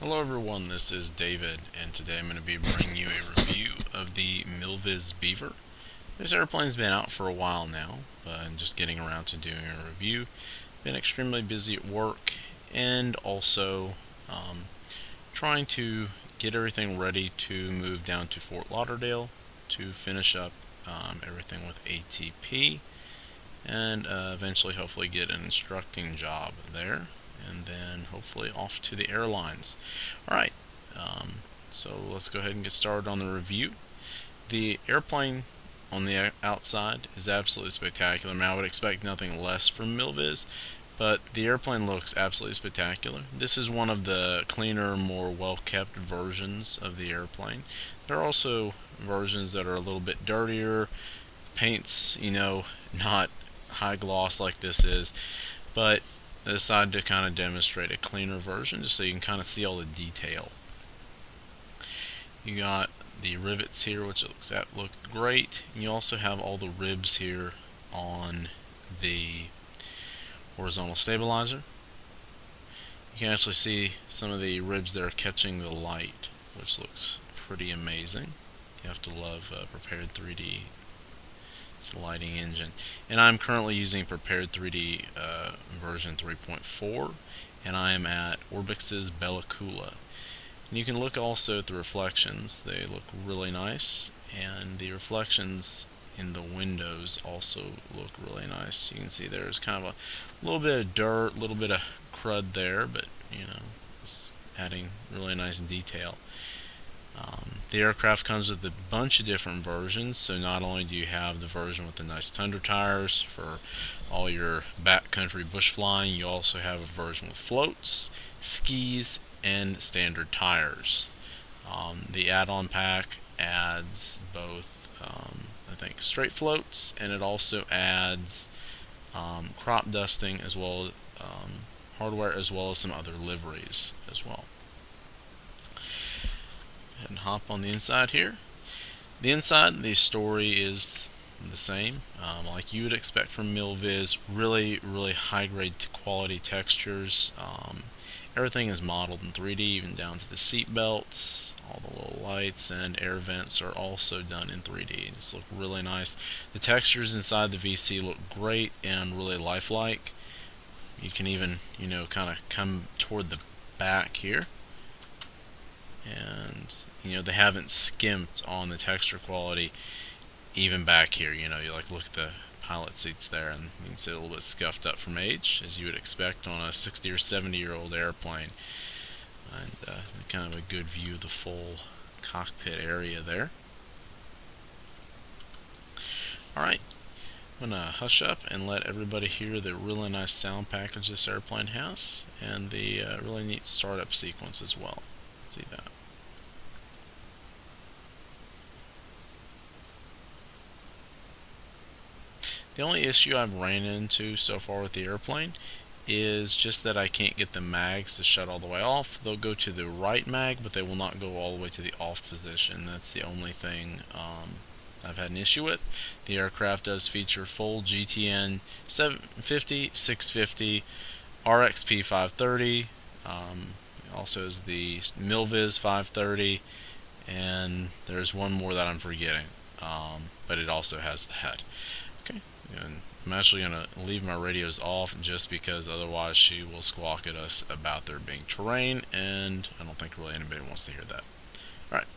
Hello everyone, this is David, and today I'm going to be bringing you a review of the Milviz Beaver. This airplane's been out for a while now, but I'm just getting around to doing a review. Been extremely busy at work, and also trying to get everything ready to move down to Fort Lauderdale to finish up everything with ATP, and eventually hopefully get an instructing job there, and then hopefully off to the airlines. Alright, so let's go ahead and get started on the review. The airplane on the outside is absolutely spectacular. Now I would expect nothing less from Milviz, but the airplane looks absolutely spectacular. This is one of the cleaner, more well-kept versions of the airplane. There are also versions that are a little bit dirtier. Paint's, not high gloss like this is, but I decided to kind of demonstrate a cleaner version just so you can kind of see all the detail. You got the rivets here, which look great. And you also have all the ribs here on the horizontal stabilizer. You can actually see some of the ribs that are catching the light, which looks pretty amazing. You have to love Prepared 3D. It's a lighting engine, and I'm currently using Prepared 3D version 3.4, and I am at Orbix's Bella Coola. And you can look also at the reflections. They look really nice, and the reflections in the windows also look really nice. You can see there's kind of a little bit of dirt, a little bit of crud there, but it's adding really nice detail. The aircraft comes with a bunch of different versions, so not only do you have the version with the nice Tundra tires for all your backcountry bush flying, you also have a version with floats, skis, and standard tires. The add-on pack adds both, I think, straight floats, and it also adds crop dusting as well as hardware, as well as some other liveries as well. And hop on the inside here. The inside, the story is the same, like you would expect from Milviz. Really high grade quality textures. Everything is modeled in 3D, even down to the seat belts. All the little lights and air vents are also done in 3D. Just look really nice. The textures inside the VC look great and really lifelike. You can even kind of come toward the back here, and they haven't skimped on the texture quality even back here. You look at the pilot seats there, and you can see a little bit scuffed up from age, as you would expect on a 60 or 70-year-old airplane. And kind of a good view of the full cockpit area there. Alright, I'm going to hush up and let everybody hear the really nice sound package this airplane has, and the really neat startup sequence as well. Let's see that. The only issue I've ran into so far with the airplane is just that I can't get the mags to shut all the way off. They'll go to the right mag, but they will not go all the way to the off position. That's the only thing I've had an issue with. The aircraft does feature full GTN 750, 650, RXP 530, also is the Milviz 530, and there's one more that I'm forgetting, but it also has that. Okay, and I'm actually going to leave my radios off just because otherwise she will squawk at us about there being terrain, and I don't think really anybody wants to hear that. Alright.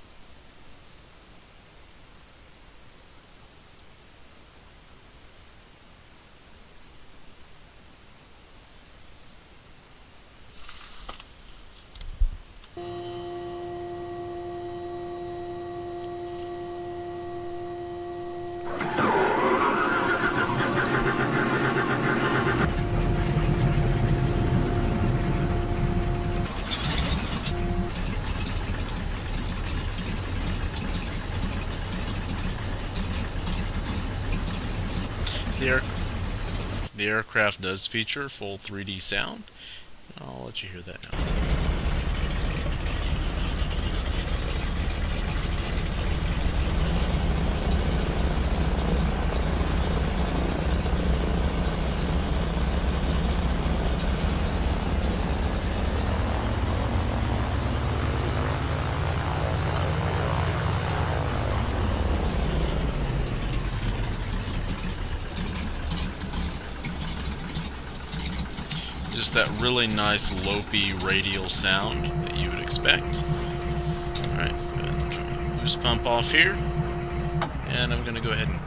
The aircraft does feature full 3D sound. I'll let you hear that now. that really nice lopey radial sound that you would expect. Alright, turn the boost pump off here, and I'm going to go ahead and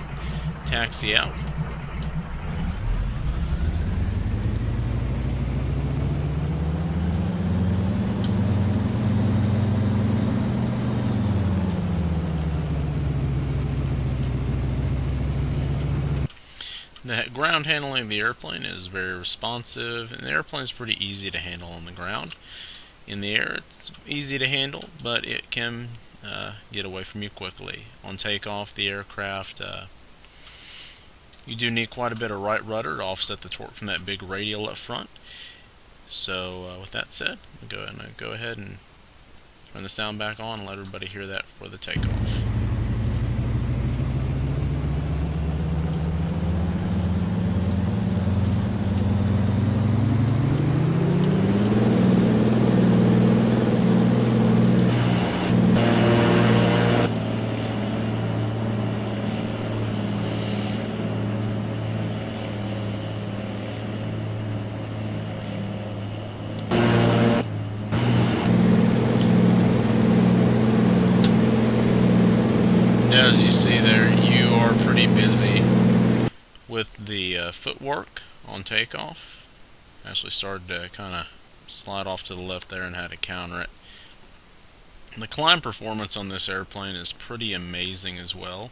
taxi out. The ground handling of the airplane is very responsive, and the airplane is pretty easy to handle on the ground. In the air, it's easy to handle, but it can get away from you quickly. On takeoff, the aircraft, you do need quite a bit of right rudder to offset the torque from that big radial up front. So with that said, I'm going to go ahead and turn the sound back on and let everybody hear that for the takeoff. As you see there, you are pretty busy with the footwork on takeoff. Actually started to kind of slide off to the left there and had to counter it. The climb performance on this airplane is pretty amazing as well.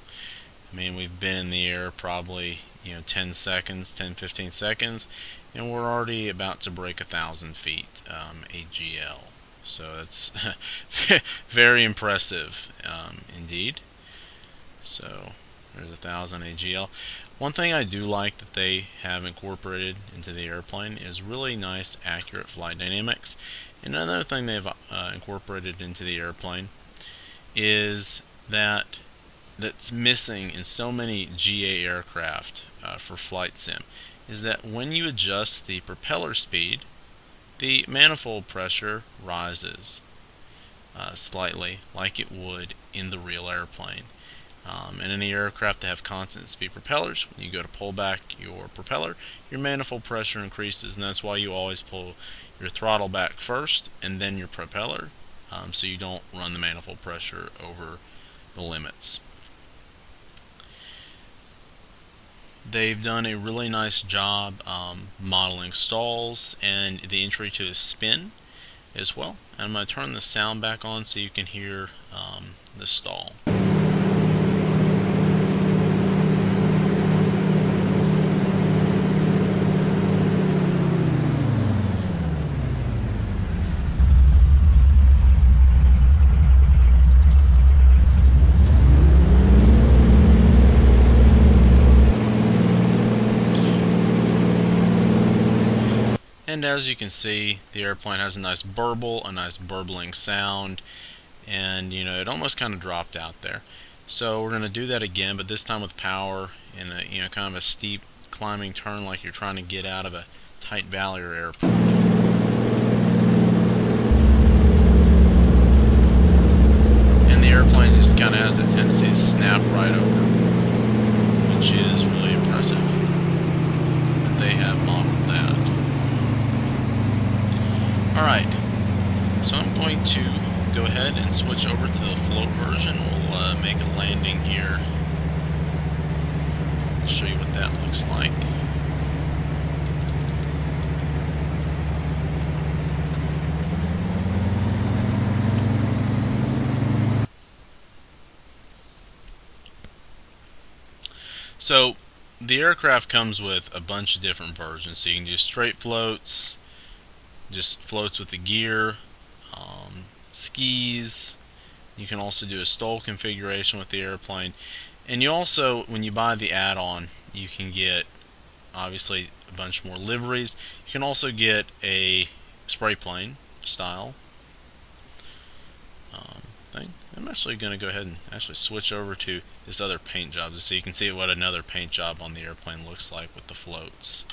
I mean, we've been in the air probably 10 seconds, 10-15 seconds, and we're already about to break 1,000 feet AGL. So it's very impressive indeed. So there's 1,000 AGL. One thing I do like that they have incorporated into the airplane is really nice, accurate flight dynamics. And another thing they've incorporated into the airplane is that's missing in so many GA aircraft for flight sim, is that when you adjust the propeller speed, the manifold pressure rises slightly, like it would in the real airplane. In any aircraft that have constant speed propellers, when you go to pull back your propeller, your manifold pressure increases, and that's why you always pull your throttle back first and then your propeller, so you don't run the manifold pressure over the limits. They've done a really nice job modeling stalls and the entry to a spin as well. And I'm going to turn the sound back on so you can hear the stall. And as you can see, the airplane has a nice burble, a nice burbling sound, and it almost kind of dropped out there. So we're going to do that again, but this time with power in a kind of a steep climbing turn, like you're trying to get out of a tight valley or airport. And the airplane just kind of has that tendency to snap right over, which is really impressive that they have modeled that. Alright, so I'm going to go ahead and switch over to the float version. We'll make a landing here. I'll show you what that looks like. So the aircraft comes with a bunch of different versions. So you can do straight floats, just floats with the gear, skis. You can also do a STOL configuration with the airplane, and you also, when you buy the add-on, you can get obviously a bunch more liveries. You can also get a spray plane style thing. I'm actually going to go ahead and actually switch over to this other paint job just so you can see what another paint job on the airplane looks like with the floats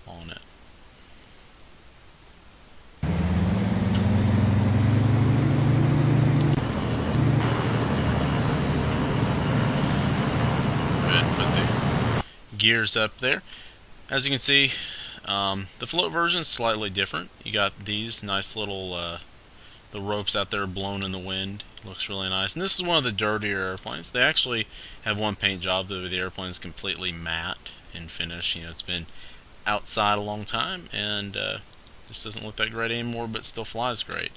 on it. Put the gears up there. As you can see, The float version is slightly different. You got these nice little the ropes out there blown in the wind. Looks really nice. And this is one of the dirtier airplanes. They actually have one paint job though. The airplane is completely matte in finish. It's been outside a long time, and this doesn't look that great anymore, but still flies great.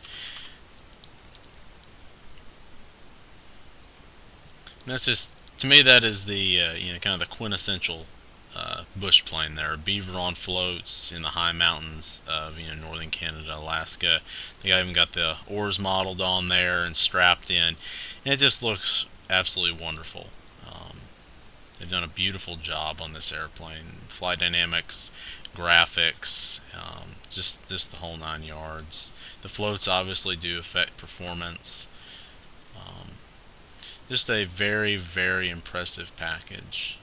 And that's just, to me, that is the kind of the quintessential bush plane there. A Beaver on floats in the high mountains of northern Canada, Alaska. They even got the oars modeled on there and strapped in, and it just looks absolutely wonderful. They've done a beautiful job on this airplane. Flight dynamics, graphics, just the whole 9 yards. The floats obviously do affect performance. Just a very, very impressive package.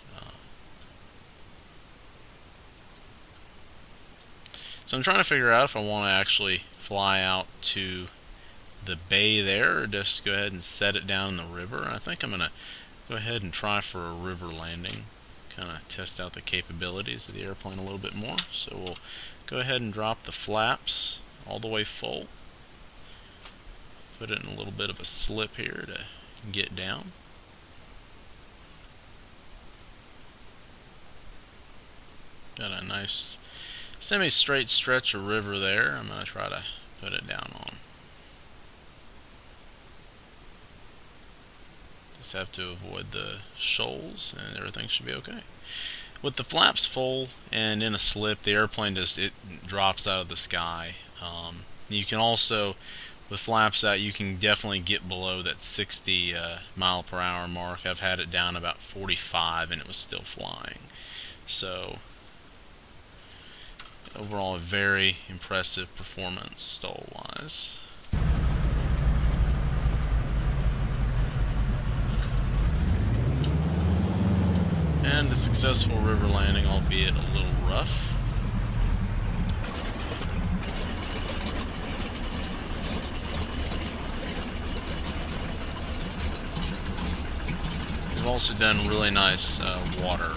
So I'm trying to figure out if I want to actually fly out to the bay there, or just go ahead and set it down in the river. I think I'm going to go ahead and try for a river landing, kind of test out the capabilities of the airplane a little bit more. So we'll go ahead and drop the flaps all the way full. Put it in a little bit of a slip here to get down. Got a nice semi-straight stretch of river there. I'm going to try to put it down on. Just have to avoid the shoals and everything should be okay. With the flaps full and in a slip, the airplane it drops out of the sky. You can also, with flaps out, you can definitely get below that 60 mile per hour mark. I've had it down about 45 and it was still flying. So overall, a very impressive performance stall-wise. And a successful river landing, albeit a little rough. We've also done really nice water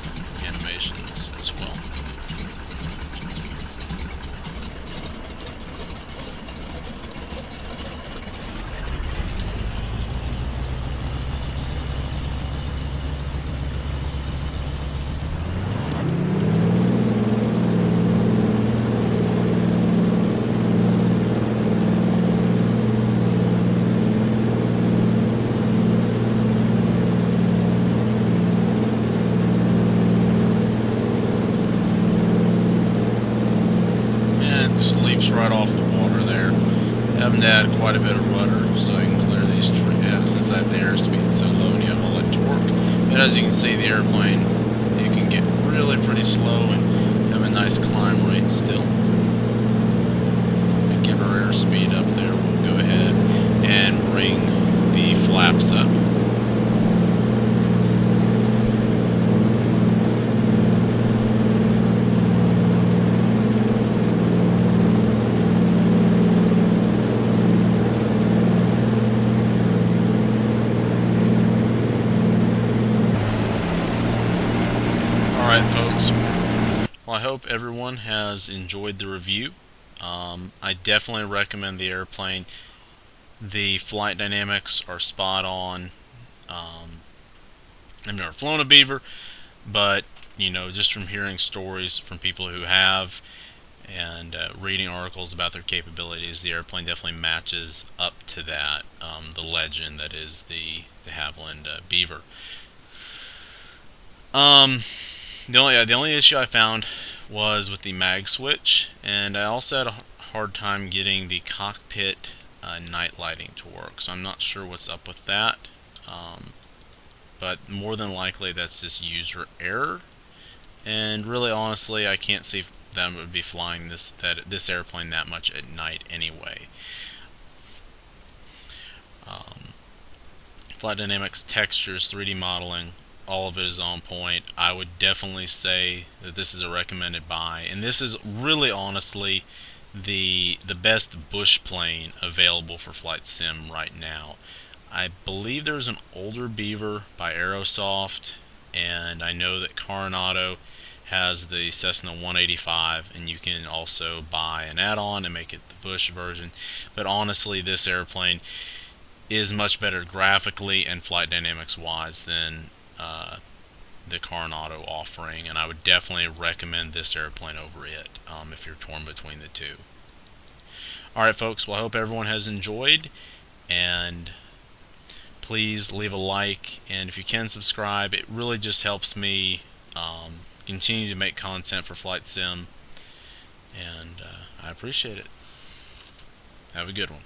animations as well. Just leaps right off the water there. Having to add quite a bit of rudder so I can clear these trees, since I have the airspeed so low and you have all that torque. But as you can see, the airplane, you can get really pretty slow and have a nice climb rate still. We give our airspeed up there. We'll go ahead and bring the flaps up. Alright folks, well, I hope everyone has enjoyed the review. I definitely recommend the airplane. The flight dynamics are spot on. I've never flown a Beaver, but just from hearing stories from people who have and reading articles about their capabilities, the airplane definitely matches up to that, the legend that is the Havilland Beaver. The only issue I found was with the mag switch, and I also had a hard time getting the cockpit night lighting to work, so I'm not sure what's up with that, but more than likely that's just user error, and really honestly I can't see them would be flying this airplane that much at night anyway. Flight dynamics, textures, 3D modeling, all of it is on point. I would definitely say that this is a recommended buy, and this is really honestly the best bush plane available for flight sim right now. I believe there's an older Beaver by Aerosoft, and I know that Coronado has the Cessna 185, and you can also buy an add-on and make it the Bush version. But honestly, this airplane is much better graphically and flight dynamics wise than the Coronado offering, and I would definitely recommend this airplane over it if you're torn between the two. Alright folks, well I hope everyone has enjoyed, and please leave a like, and if you can subscribe. It really just helps me continue to make content for Flight Sim, and I appreciate it. Have a good one.